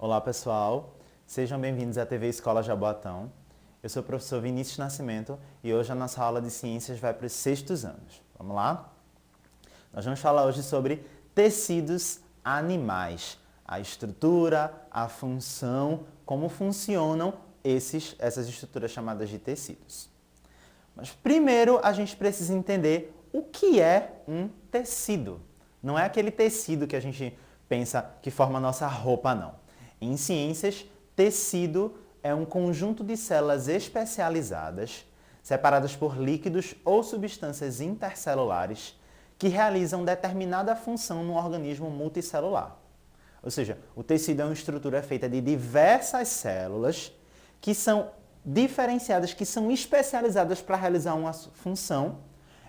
Olá pessoal, sejam bem-vindos à TV Escola Jaboatão. Eu sou o professor Vinícius Nascimento e hoje a nossa aula de ciências vai para os 6º anos. Vamos lá? Nós vamos falar hoje sobre tecidos animais, a estrutura, a função, como funcionam essas estruturas chamadas de tecidos. Mas primeiro a gente precisa entender o que é um tecido. Não é aquele tecido que a gente pensa que forma a nossa roupa, não. Em ciências, tecido é um conjunto de células especializadas, separadas por líquidos ou substâncias intercelulares, que realizam determinada função no organismo multicelular. Ou seja, o tecido é uma estrutura feita de diversas células que são diferenciadas, que são especializadas para realizar uma função,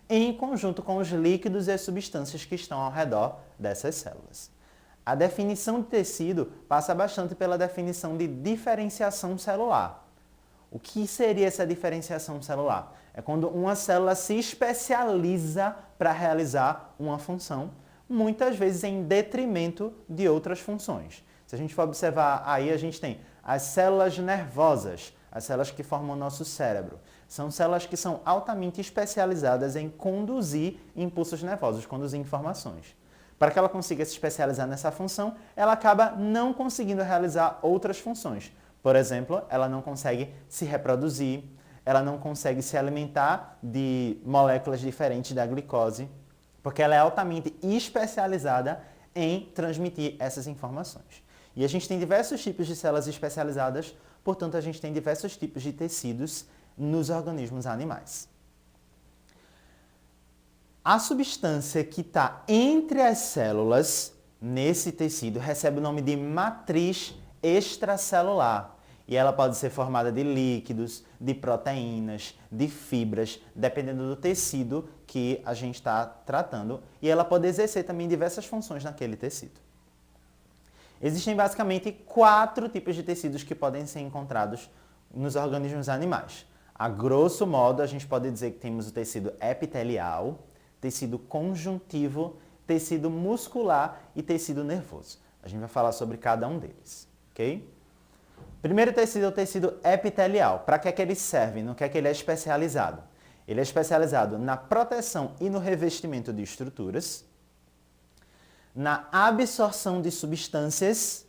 em conjunto com os líquidos e as substâncias que estão ao redor dessas células. A definição de tecido passa bastante pela definição de diferenciação celular. O que seria essa diferenciação celular? É quando uma célula se especializa para realizar uma função, muitas vezes em detrimento de outras funções. Se a gente for observar aí, a gente tem as células nervosas, as células que formam o nosso cérebro. São células que são altamente especializadas em conduzir impulsos nervosos, conduzir informações. Para que ela consiga se especializar nessa função, ela acaba não conseguindo realizar outras funções. Por exemplo, ela não consegue se reproduzir, ela não consegue se alimentar de moléculas diferentes da glicose, porque ela é altamente especializada em transmitir essas informações. E a gente tem diversos tipos de células especializadas, portanto, a gente tem diversos tipos de tecidos nos organismos animais. A substância que está entre as células, nesse tecido, recebe o nome de matriz extracelular. E ela pode ser formada de líquidos, de proteínas, de fibras, dependendo do tecido que a gente está tratando. E ela pode exercer também diversas funções naquele tecido. Existem basicamente 4 tipos de tecidos que podem ser encontrados nos organismos animais. A grosso modo, a gente pode dizer que temos o tecido epitelial, tecido conjuntivo, tecido muscular e tecido nervoso. A gente vai falar sobre cada um deles, ok? Primeiro tecido é o tecido epitelial. Para que é que ele serve? No que é que ele é especializado? Ele é especializado na proteção e no revestimento de estruturas, na absorção de substâncias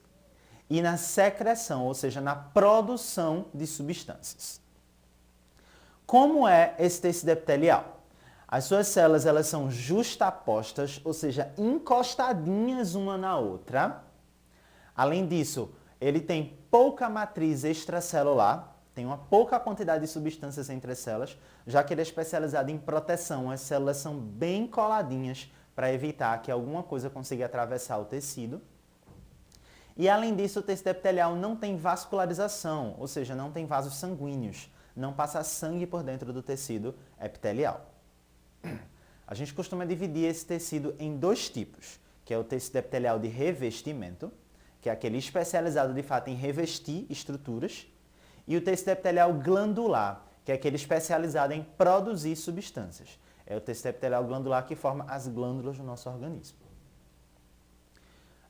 e na secreção, ou seja, na produção de substâncias. Como é esse tecido epitelial? As suas células elas são justapostas, ou seja, encostadinhas uma na outra. Além disso, ele tem pouca matriz extracelular, tem uma pouca quantidade de substâncias entre as células, já que ele é especializado em proteção. As células são bem coladinhas para evitar que alguma coisa consiga atravessar o tecido. E além disso, o tecido epitelial não tem vascularização, ou seja, não tem vasos sanguíneos, não passa sangue por dentro do tecido epitelial. A gente costuma dividir esse tecido em 2 tipos, que é o tecido epitelial de revestimento, que é aquele especializado de fato em revestir estruturas, e o tecido epitelial glandular, que é aquele especializado em produzir substâncias. É o tecido epitelial glandular que forma as glândulas do nosso organismo.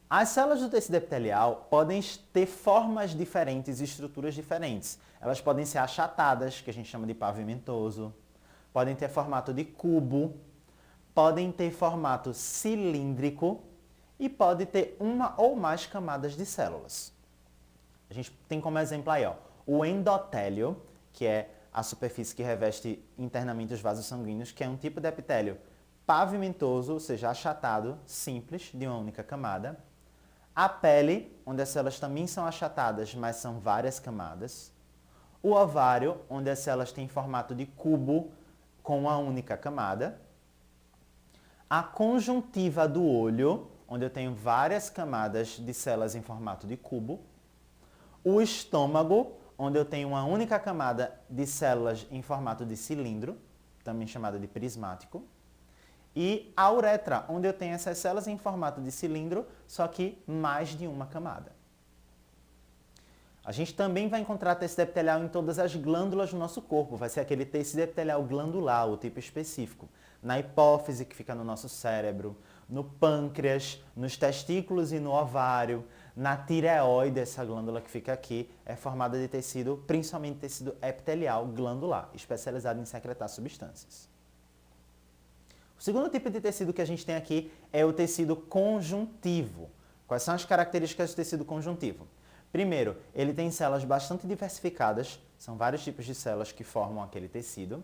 As células do tecido epitelial podem ter formas diferentes e estruturas diferentes. Elas podem ser achatadas, que a gente chama de pavimentoso, podem ter formato de cubo, podem ter formato cilíndrico e pode ter uma ou mais camadas de células. A gente tem como exemplo aí, ó, o endotélio, que é a superfície que reveste internamente os vasos sanguíneos, que é um tipo de epitélio pavimentoso, ou seja, achatado, simples, de uma única camada. A pele, onde as células também são achatadas, mas são várias camadas. O ovário, onde as células têm formato de cubo, com uma única camada. A conjuntiva do olho, onde eu tenho várias camadas de células em formato de cubo. O estômago, onde eu tenho uma única camada de células em formato de cilindro, também chamada de prismático. E a uretra, onde eu tenho essas células em formato de cilindro, só que mais de uma camada. A gente também vai encontrar tecido epitelial em todas as glândulas do nosso corpo. Vai ser aquele tecido epitelial glandular, o tipo específico. Na hipófise, que fica no nosso cérebro, no pâncreas, nos testículos e no ovário, na tireoide, essa glândula que fica aqui, é formada de tecido, principalmente tecido epitelial glandular, especializado em secretar substâncias. O segundo tipo de tecido que a gente tem aqui é o tecido conjuntivo. Quais são as características do tecido conjuntivo? Primeiro, ele tem células bastante diversificadas, são vários tipos de células que formam aquele tecido.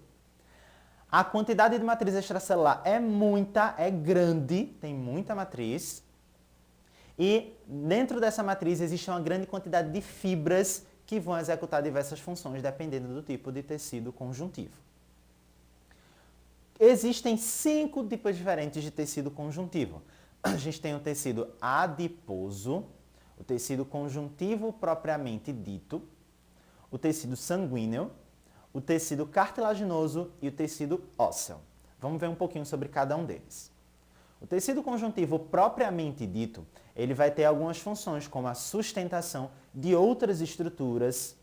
A quantidade de matriz extracelular é grande, tem muita matriz. E dentro dessa matriz existe uma grande quantidade de fibras que vão executar diversas funções dependendo do tipo de tecido conjuntivo. Existem 5 tipos diferentes de tecido conjuntivo. A gente tem o tecido adiposo, o tecido conjuntivo propriamente dito, o tecido sanguíneo, o tecido cartilaginoso e o tecido ósseo. Vamos ver um pouquinho sobre cada um deles. O tecido conjuntivo propriamente dito, ele vai ter algumas funções como a sustentação de outras estruturas,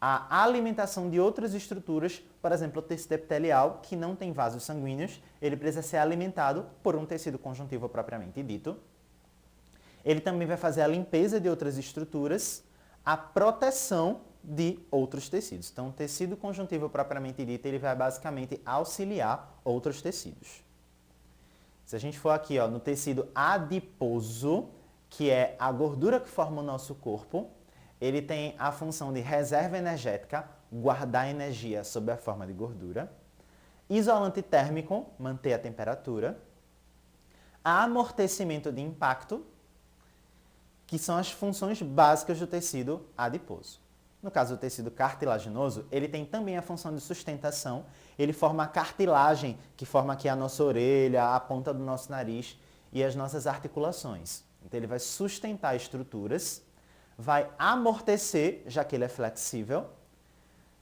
a alimentação de outras estruturas, por exemplo, o tecido epitelial, que não tem vasos sanguíneos, ele precisa ser alimentado por um tecido conjuntivo propriamente dito. Ele também vai fazer a limpeza de outras estruturas, a proteção de outros tecidos. Então, o tecido conjuntivo propriamente dito, ele vai basicamente auxiliar outros tecidos. Se a gente for aqui no tecido adiposo, que é a gordura que forma o nosso corpo, ele tem a função de reserva energética, guardar energia sob a forma de gordura, isolante térmico, manter a temperatura, amortecimento de impacto, que são as funções básicas do tecido adiposo. No caso do tecido cartilaginoso, ele tem também a função de sustentação. Ele forma a cartilagem, que forma aqui a nossa orelha, a ponta do nosso nariz e as nossas articulações. Então, ele vai sustentar estruturas, vai amortecer, já que ele é flexível,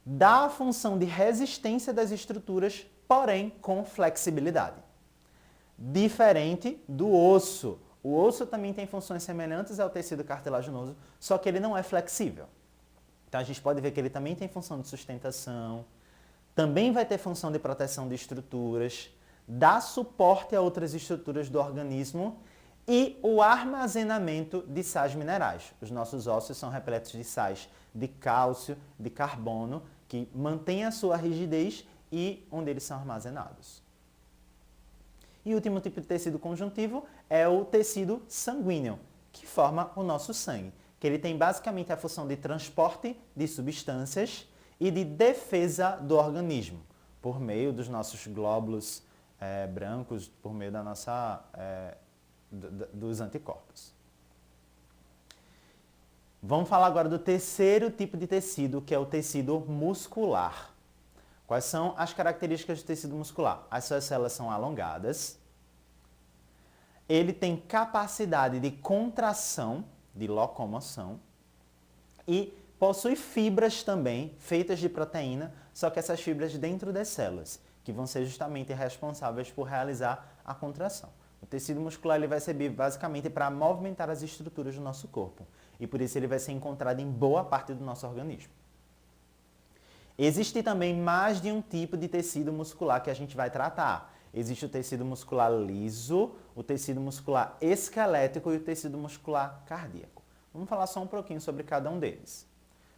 dá a função de resistência das estruturas, porém com flexibilidade. Diferente do osso. O osso também tem funções semelhantes ao tecido cartilaginoso, só que ele não é flexível. Então, a gente pode ver que ele também tem função de sustentação, também vai ter função de proteção de estruturas, dá suporte a outras estruturas do organismo e o armazenamento de sais minerais. Os nossos ossos são repletos de sais de cálcio, de carbono, que mantêm a sua rigidez e onde eles são armazenados. E o último tipo de tecido conjuntivo é o tecido sanguíneo, que forma o nosso sangue, que ele tem basicamente a função de transporte de substâncias e de defesa do organismo, por meio dos nossos glóbulos brancos, por meio da nossa, dos anticorpos. Vamos falar agora do terceiro tipo de tecido, que é o tecido muscular. Quais são as características do tecido muscular? As suas células são alongadas, ele tem capacidade de contração, de locomoção, e possui fibras também, feitas de proteína, só que essas fibras dentro das células, que vão ser justamente responsáveis por realizar a contração. O tecido muscular ele vai servir basicamente para movimentar as estruturas do nosso corpo, e por isso ele vai ser encontrado em boa parte do nosso organismo. Existe também mais de um tipo de tecido muscular que a gente vai tratar. Existe o tecido muscular liso, o tecido muscular esquelético e o tecido muscular cardíaco. Vamos falar só um pouquinho sobre cada um deles.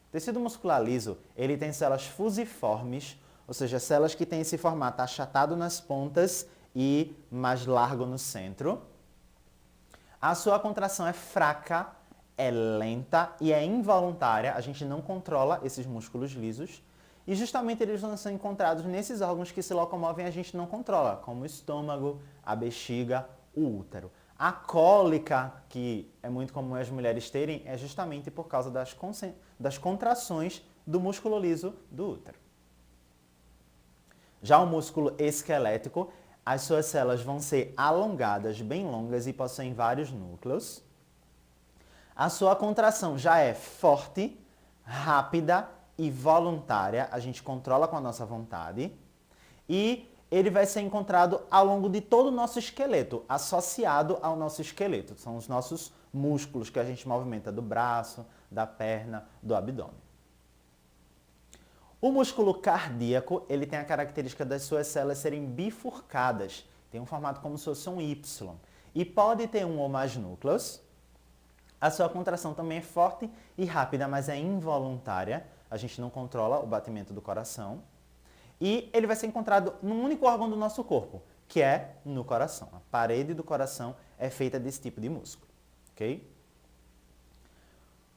O tecido muscular liso, ele tem células fusiformes, ou seja, células que têm esse formato achatado nas pontas e mais largo no centro. A sua contração é fraca, é lenta e é involuntária. A gente não controla esses músculos lisos. E justamente eles vão ser encontrados nesses órgãos que se locomovem e a gente não controla, como o estômago, a bexiga, o útero. A cólica, que é muito comum as mulheres terem, é justamente por causa das contrações do músculo liso do útero. Já o músculo esquelético, as suas células vão ser alongadas, bem longas e possuem vários núcleos. A sua contração já é forte, rápida e voluntária, a gente controla com a nossa vontade, e ele vai ser encontrado ao longo de todo o nosso esqueleto, associado ao nosso esqueleto. São os nossos músculos que a gente movimenta do braço, da perna, do abdômen. O músculo cardíaco, ele tem a característica das suas células serem bifurcadas, tem um formato como se fosse um Y, e pode ter um ou mais núcleos, A sua contração também é forte e rápida, mas é involuntária. A gente não controla o batimento do coração. E ele vai ser encontrado num único órgão do nosso corpo, que é no coração. A parede do coração é feita desse tipo de músculo, ok?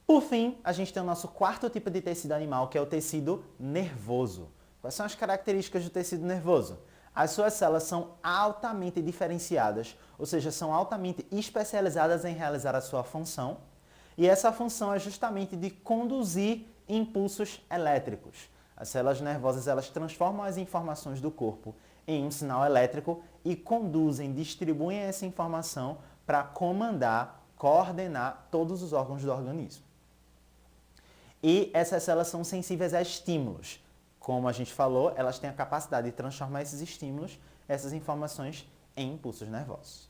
Por fim, a gente tem o nosso quarto tipo de tecido animal, que é o tecido nervoso. Quais são as características do tecido nervoso? As suas células são altamente diferenciadas, ou seja, são altamente especializadas em realizar a sua função. E essa função é justamente de conduzir impulsos elétricos. As células nervosas, elas transformam as informações do corpo em um sinal elétrico e conduzem, distribuem essa informação para comandar, coordenar todos os órgãos do organismo. E essas células são sensíveis a estímulos. Como a gente falou, elas têm a capacidade de transformar esses estímulos, essas informações, em impulsos nervosos.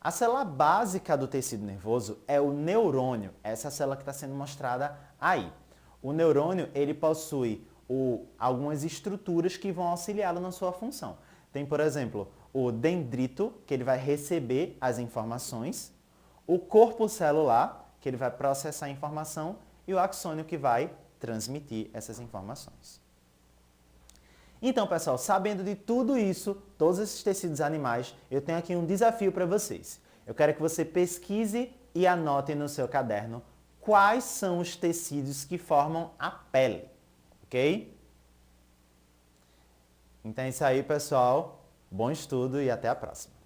A célula básica do tecido nervoso é o neurônio, essa célula que está sendo mostrada aí. O neurônio, ele possui algumas estruturas que vão auxiliá-lo na sua função. Tem, por exemplo, o dendrito, que ele vai receber as informações, o corpo celular, que ele vai processar a informação, e o axônio, que vai transmitir essas informações. Então, pessoal, sabendo de tudo isso, todos esses tecidos animais, eu tenho aqui um desafio para vocês. Eu quero que você pesquise e anote no seu caderno quais são os tecidos que formam a pele, ok? Então é isso aí, pessoal. Bom estudo e até a próxima.